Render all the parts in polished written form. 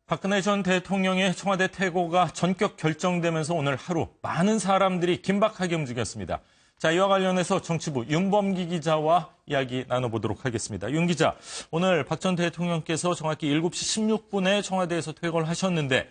박근혜 전 대통령의 청와대 퇴거가 전격 결정되면서 오늘 하루 많은 사람들이 긴박하게 움직였습니다. 자, 이와 관련해서 정치부 윤범기 기자와 이야기 나눠보도록 하겠습니다. 윤 기자, 오늘 박 전 대통령께서 정확히 7시 16분에 청와대에서 퇴거를 하셨는데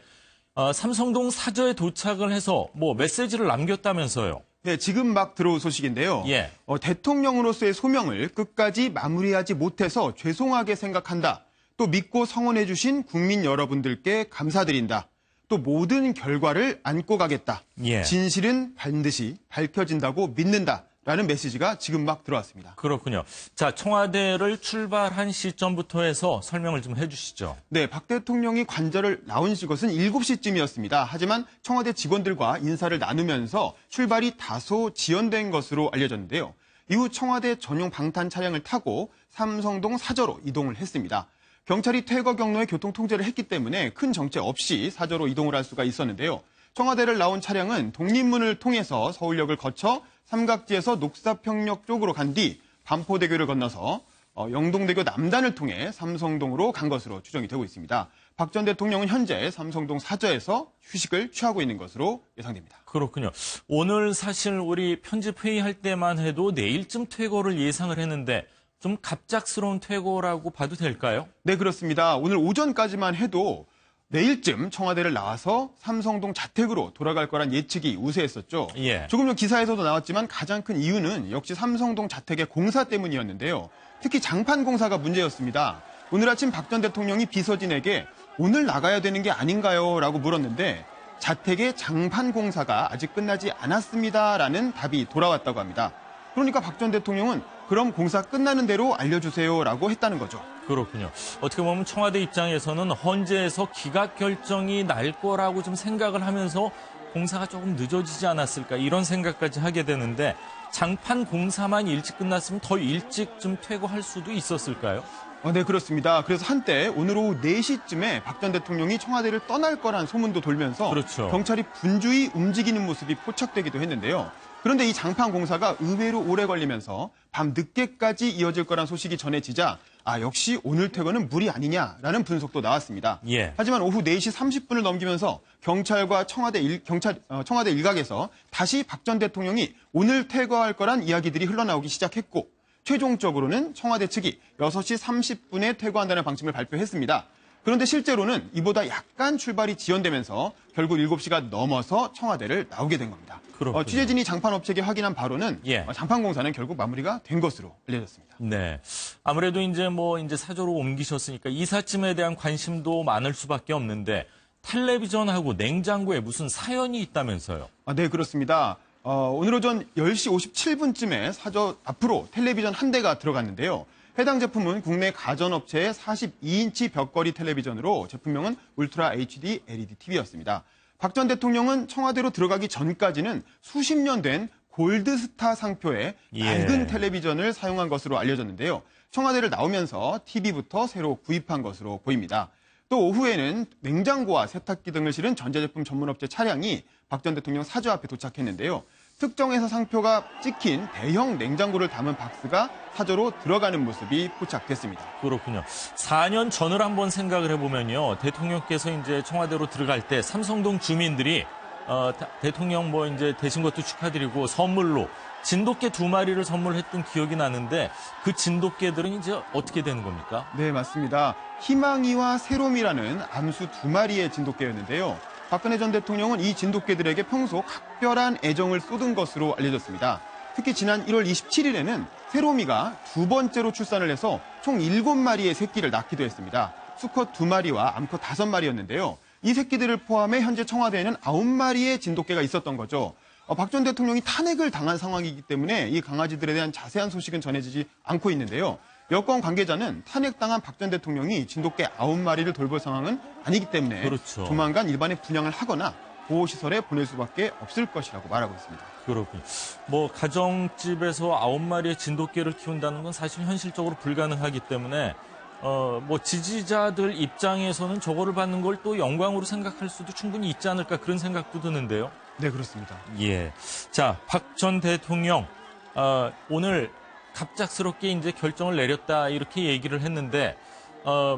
삼성동 사저에 도착을 해서 메시지를 남겼다면서요. 네, 지금 막 들어온 소식인데요. 예. 대통령으로서의 소명을 끝까지 마무리하지 못해서 죄송하게 생각한다. 또 믿고 성원해 주신 국민 여러분들께 감사드린다. 또 모든 결과를 안고 가겠다. 예. 진실은 반드시 밝혀진다고 믿는다라는 메시지가 지금 막 들어왔습니다. 그렇군요. 자, 청와대를 출발한 시점부터 해서 설명을 좀 해주시죠. 네, 박 대통령이 관저를 나오신 것은 7시쯤이었습니다. 하지만 청와대 직원들과 인사를 나누면서 출발이 다소 지연된 것으로 알려졌는데요. 이후 청와대 전용 방탄 차량을 타고 삼성동 사저로 이동을 했습니다. 경찰이 퇴거 경로에 교통 통제를 했기 때문에 큰 정체 없이 사저로 이동을 할 수가 있었는데요. 청와대를 나온 차량은 독립문을 통해서 서울역을 거쳐 삼각지에서 녹사평역 쪽으로 간 뒤 반포대교를 건너서 영동대교 남단을 통해 삼성동으로 간 것으로 추정이 되고 있습니다. 박 전 대통령은 현재 삼성동 사저에서 휴식을 취하고 있는 것으로 예상됩니다. 그렇군요. 오늘 사실 우리 편집회의할 때만 해도 내일쯤 퇴거를 예상을 했는데 좀 갑작스러운 퇴거라고 봐도 될까요? 네, 그렇습니다. 오늘 오전까지만 해도 내일쯤 청와대를 나와서 삼성동 자택으로 돌아갈 거란 예측이 우세했었죠. 예. 조금 전 기사에서도 나왔지만 가장 큰 이유는 역시 삼성동 자택의 공사 때문이었는데요. 특히 장판 공사가 문제였습니다. 오늘 아침 박 전 대통령이 비서진에게 오늘 나가야 되는 게 아닌가요? 라고 물었는데 자택의 장판 공사가 아직 끝나지 않았습니다라는 답이 돌아왔다고 합니다. 그러니까 박 전 대통령은 그럼 공사 끝나는 대로 알려주세요라고 했다는 거죠. 그렇군요. 어떻게 보면 청와대 입장에서는 헌재에서 기각 결정이 날 거라고 좀 생각을 하면서 공사가 조금 늦어지지 않았을까 이런 생각까지 하게 되는데 장판 공사만 일찍 끝났으면 더 일찍 좀 퇴거할 수도 있었을까요? 네, 그렇습니다. 그래서 한때 오늘 오후 4시쯤에 박 전 대통령이 청와대를 떠날 거란 소문도 돌면서 그렇죠. 경찰이 분주히 움직이는 모습이 포착되기도 했는데요. 그런데 이 장판 공사가 의외로 오래 걸리면서 밤 늦게까지 이어질 거란 소식이 전해지자 역시 오늘 퇴거는 무리 아니냐라는 분석도 나왔습니다. 예. 하지만 오후 4시 30분을 넘기면서 경찰과 청와대 일각에서 다시 박 전 대통령이 오늘 퇴거할 거란 이야기들이 흘러나오기 시작했고 최종적으로는 청와대 측이 6시 30분에 퇴거한다는 방침을 발표했습니다. 그런데 실제로는 이보다 약간 출발이 지연되면서 결국 7시가 넘어서 청와대를 나오게 된 겁니다. 취재진이 장판업체에게 확인한 바로는 장판 공사는 결국 마무리가 된 것으로 알려졌습니다. 네. 아무래도 이제 사저로 옮기셨으니까 이삿짐에 대한 관심도 많을 수밖에 없는데 텔레비전하고 냉장고에 무슨 사연이 있다면서요? 네, 그렇습니다. 오늘 오전 10시 57분쯤에 사저 앞으로 텔레비전 한 대가 들어갔는데요. 해당 제품은 국내 가전업체의 42인치 벽걸이 텔레비전으로 제품명은 울트라 HD LED TV였습니다. 박 전 대통령은 청와대로 들어가기 전까지는 수십 년 된 골드스타 상표의 낡은 텔레비전을 사용한 것으로 알려졌는데요. 청와대를 나오면서 TV부터 새로 구입한 것으로 보입니다. 또 오후에는 냉장고와 세탁기 등을 실은 전자제품 전문업체 차량이 박 전 대통령 사저 앞에 도착했는데요. 특정 회사 상표가 찍힌 대형 냉장고를 담은 박스가 사저로 들어가는 모습이 포착됐습니다. 그렇군요. 4년 전을 한번 생각을 해보면요. 대통령께서 이제 청와대로 들어갈 때 삼성동 주민들이 대통령 되신 것도 축하드리고 선물로 진돗개 2마리를 선물했던 기억이 나는데 그 진돗개들은 이제 어떻게 되는 겁니까? 네, 맞습니다. 희망이와 새롬이라는 암수 2마리의 진돗개였는데요. 박근혜 전 대통령은 이 진돗개들에게 평소 각별한 애정을 쏟은 것으로 알려졌습니다. 특히 지난 1월 27일에는 새롬이가 2번째로 출산을 해서 총 7마리의 새끼를 낳기도 했습니다. 수컷 2마리와 암컷 5마리였는데요. 이 새끼들을 포함해 현재 청와대에는 9마리의 진돗개가 있었던 거죠. 박 전 대통령이 탄핵을 당한 상황이기 때문에 이 강아지들에 대한 자세한 소식은 전해지지 않고 있는데요. 여권 관계자는 탄핵당한 박 전 대통령이 진돗개 9마리를 돌볼 상황은 아니기 때문에 조만간 일반에 분양을 하거나 보호시설에 보낼 수밖에 없을 것이라고 말하고 있습니다. 그렇군요. 가정집에서 9마리의 진돗개를 키운다는 건 사실 현실적으로 불가능하기 때문에 지지자들 입장에서는 저거를 받는 걸 또 영광으로 생각할 수도 충분히 있지 않을까 그런 생각도 드는데요. 네, 그렇습니다. 예. 자, 박 전 대통령 오늘 갑작스럽게 이제 결정을 내렸다 이렇게 얘기를 했는데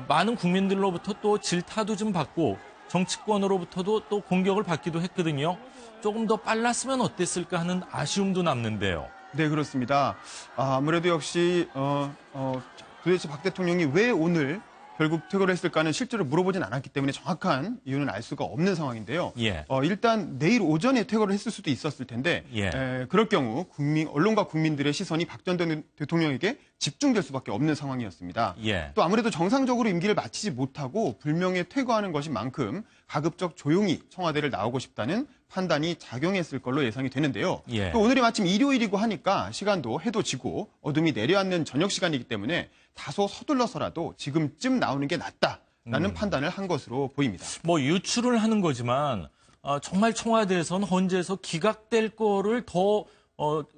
많은 국민들로부터 또 질타도 좀 받고 정치권으로부터도 또 공격을 받기도 했거든요. 조금 더 빨랐으면 어땠을까 하는 아쉬움도 남는데요. 네, 그렇습니다. 아무래도 역시 도대체 박 대통령이 왜 오늘 결국 퇴거를 했을까는 실제로 물어보진 않았기 때문에 정확한 이유는 알 수가 없는 상황인데요. 예. 일단 내일 오전에 퇴거를 했을 수도 있었을 텐데 예. 그럴 경우 언론과 국민들의 시선이 박 전 대통령에게 집중될 수밖에 없는 상황이었습니다. 예. 또 아무래도 정상적으로 임기를 마치지 못하고 불명예 퇴거하는 것인 만큼 가급적 조용히 청와대를 나오고 싶다는 판단이 작용했을 걸로 예상이 되는데요. 예. 또 오늘이 마침 일요일이고 하니까 시간도 해도 지고 어둠이 내려앉는 저녁 시간이기 때문에 다소 서둘러서라도 지금쯤 나오는 게 낫다라는 판단을 한 것으로 보입니다. 뭐 유출을 하는 거지만 정말 청와대에서는 헌재에서 기각될 거를 더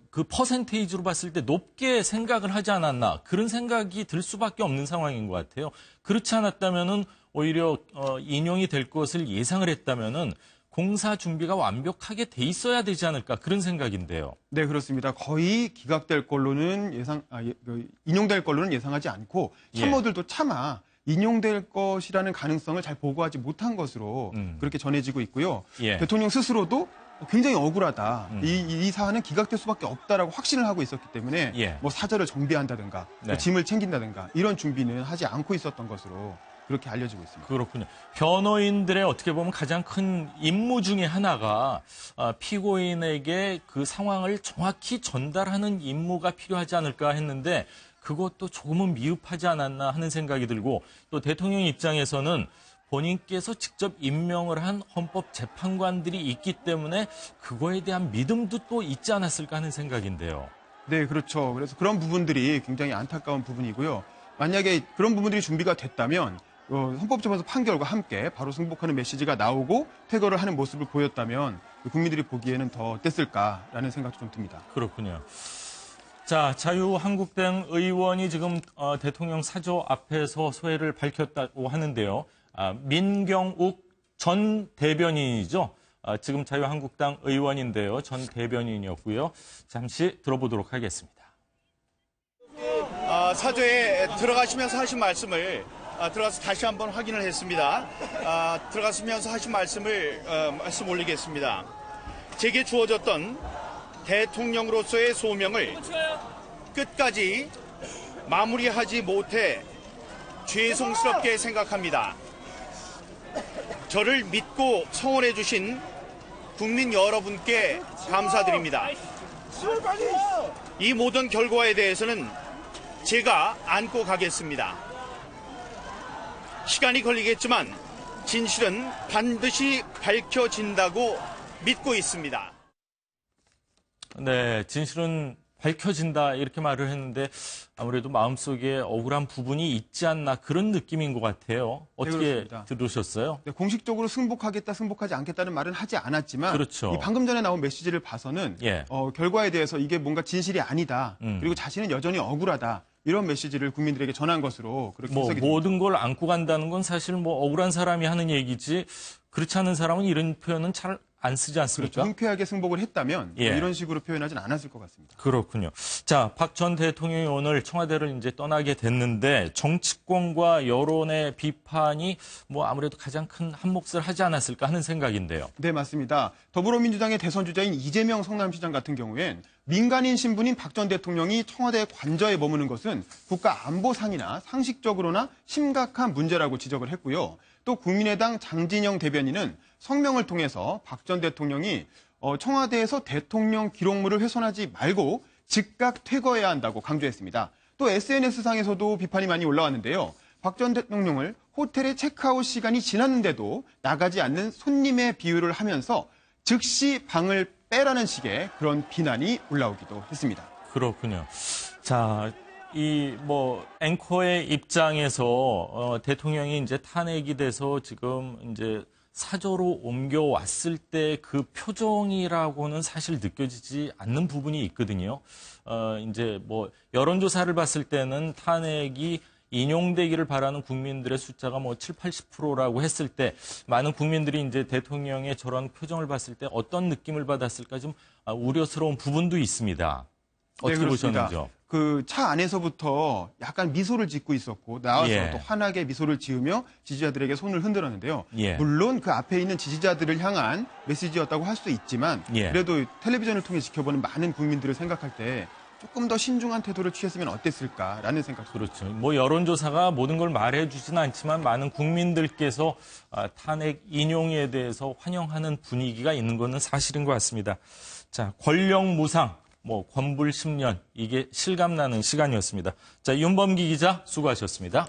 그 퍼센테이지로 봤을 때 높게 생각을 하지 않았나 그런 생각이 들 수밖에 없는 상황인 것 같아요. 그렇지 않았다면은 오히려 인용이 될 것을 예상을 했다면은 공사 준비가 완벽하게 돼 있어야 되지 않을까 그런 생각인데요. 네, 그렇습니다. 거의 기각될 걸로는 인용될 걸로는 예상하지 않고 참모들도 차마 인용될 것이라는 가능성을 잘 보고하지 못한 것으로 그렇게 전해지고 있고요. 예. 대통령 스스로도 굉장히 억울하다. 이 사안은 기각될 수밖에 없다라고 확신을 하고 있었기 때문에 예. 뭐 사절을 정비한다든가 네. 짐을 챙긴다든가 이런 준비는 하지 않고 있었던 것으로 그렇게 알려지고 있습니다. 그렇군요. 변호인들의 어떻게 보면 가장 큰 임무 중에 하나가 피고인에게 그 상황을 정확히 전달하는 임무가 필요하지 않을까 했는데 그것도 조금은 미흡하지 않았나 하는 생각이 들고 또 대통령 입장에서는 본인께서 직접 임명을 한 헌법재판관들이 있기 때문에 그거에 대한 믿음도 또 있지 않았을까 하는 생각인데요. 네, 그렇죠. 그래서 그런 부분들이 굉장히 안타까운 부분이고요. 만약에 그런 부분들이 준비가 됐다면 헌법재판소 판결과 함께 바로 승복하는 메시지가 나오고 퇴거를 하는 모습을 보였다면 국민들이 보기에는 더 어땠을까라는 생각도 좀 듭니다. 그렇군요. 자, 자유한국당 의원이 지금 대통령 사저 앞에서 소회를 밝혔다고 하는데요. 민경욱 전 대변인이죠. 지금 자유한국당 의원인데요. 전 대변인이었고요. 잠시 들어보도록 하겠습니다. 사저에 들어가시면서 하신 말씀을 들어가서 다시 한번 확인을 했습니다. 들어가시면서 하신 말씀을 말씀 올리겠습니다. 제게 주어졌던 대통령으로서의 소명을 끝까지 마무리하지 못해 죄송스럽게 생각합니다. 저를 믿고 성원해 주신 국민 여러분께 감사드립니다. 이 모든 결과에 대해서는 제가 안고 가겠습니다. 시간이 걸리겠지만 진실은 반드시 밝혀진다고 믿고 있습니다. 네, 진실은 밝혀진다 이렇게 말을 했는데 아무래도 마음속에 억울한 부분이 있지 않나 그런 느낌인 것 같아요. 어떻게 네, 들으셨어요? 네, 공식적으로 승복하겠다, 승복하지 않겠다는 말은 하지 않았지만 그렇죠. 이 방금 전에 나온 메시지를 봐서는 예. 결과에 대해서 이게 뭔가 진실이 아니다. 그리고 자신은 여전히 억울하다. 이런 메시지를 국민들에게 전한 것으로 그렇게 해석이 됩니다. 모든 걸 안고 간다는 건 사실 억울한 사람이 하는 얘기지 그렇지 않은 사람은 이런 표현은 잘 안 쓰지 않습니까? 그렇죠. 흔쾌하게 승복을 했다면 예. 이런 식으로 표현하진 않았을 것 같습니다. 그렇군요. 자, 박 전 대통령이 오늘 청와대를 이제 떠나게 됐는데 정치권과 여론의 비판이 아무래도 가장 큰 한몫을 하지 않았을까 하는 생각인데요. 네, 맞습니다. 더불어민주당의 대선 주자인 이재명 성남시장 같은 경우엔 민간인 신분인 박 전 대통령이 청와대 관저에 머무는 것은 국가 안보상이나 상식적으로나 심각한 문제라고 지적을 했고요. 또 국민의당 장진영 대변인은 성명을 통해서 박 전 대통령이 청와대에서 대통령 기록물을 훼손하지 말고 즉각 퇴거해야 한다고 강조했습니다. 또 SNS상에서도 비판이 많이 올라왔는데요. 박 전 대통령을 호텔의 체크아웃 시간이 지났는데도 나가지 않는 손님의 비유를 하면서 즉시 방을 빼라는 식의 그런 비난이 올라오기도 했습니다. 그렇군요. 자, 앵커의 입장에서 대통령이 이제 탄핵이 돼서 지금 이제 사저로 옮겨왔을 때 그 표정이라고는 사실 느껴지지 않는 부분이 있거든요. 이제 여론조사를 봤을 때는 탄핵이 인용되기를 바라는 국민들의 숫자가 7, 80%라고 했을 때 많은 국민들이 이제 대통령의 저런 표정을 봤을 때 어떤 느낌을 받았을까 좀 우려스러운 부분도 있습니다. 어떻게 그렇습니다. 보셨는지요? 그 차 안에서부터 약간 미소를 짓고 있었고 나와서 예. 또 환하게 미소를 지으며 지지자들에게 손을 흔들었는데요. 예. 물론 그 앞에 있는 지지자들을 향한 메시지였다고 할 수 있지만 예. 그래도 텔레비전을 통해 지켜보는 많은 국민들을 생각할 때 조금 더 신중한 태도를 취했으면 어땠을까라는 생각. 그렇죠. 뭐 여론조사가 모든 걸 말해주지는 않지만 많은 국민들께서 탄핵 인용에 대해서 환영하는 분위기가 있는 것은 사실인 것 같습니다. 자, 권력무상, 권불 10년, 이게 실감나는 시간이었습니다. 자, 윤범기 기자 수고하셨습니다.